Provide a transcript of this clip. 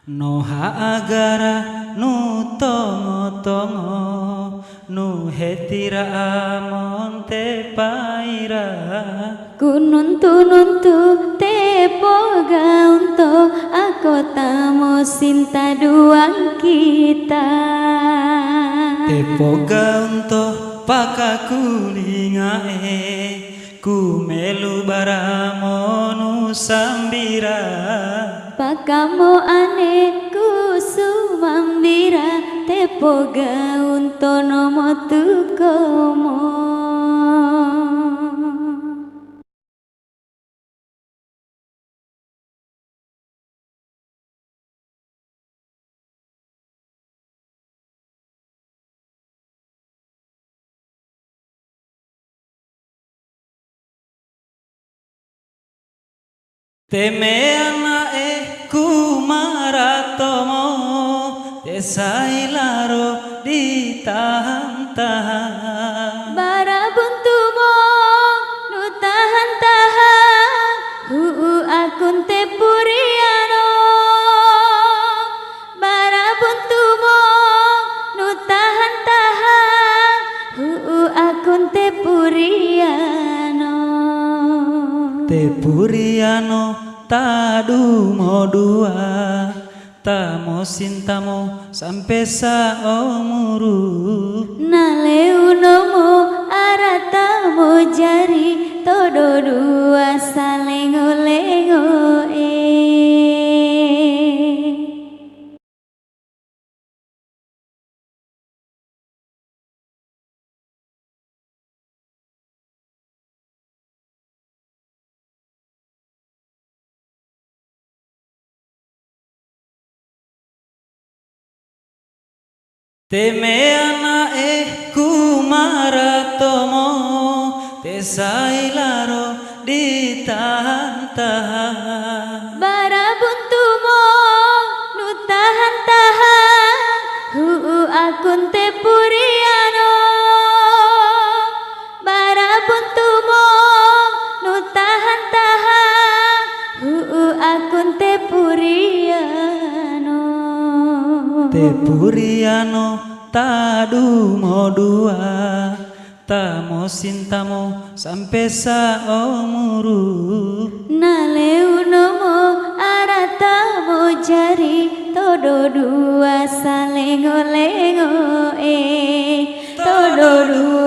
Noha agara nu tongo-tongo nu hetira amon te paira Kununtu-nuntu te boga untuk aku tamo cinta dua kita. te boga untuk pakakulingae ku melu baramonu sambira Pakamo aneku sumambira te boga untuk nomo tukomo. Teme anae kumaratomo desailaro ditahan-tahan Barabuntumo nu tahan-tahan akun te puriano. Barabuntumo nu tahan-tahan akun te puriano. te puriano tadu modua tamo sintamo sampai saumuru Naleu nomo aratamo jari todo dua salengo-lengo Teme anae kumaratomo desailaro ditahan-tahan Barabuntumo nu tahan-tahan akun te puriano. Barabuntumo nu tahan-tahan akun te puriano. te puriano tadu modua tamo sintamo sampai saumuru Naleu nomo aratamo jari todo dua salengo-lengo todo dua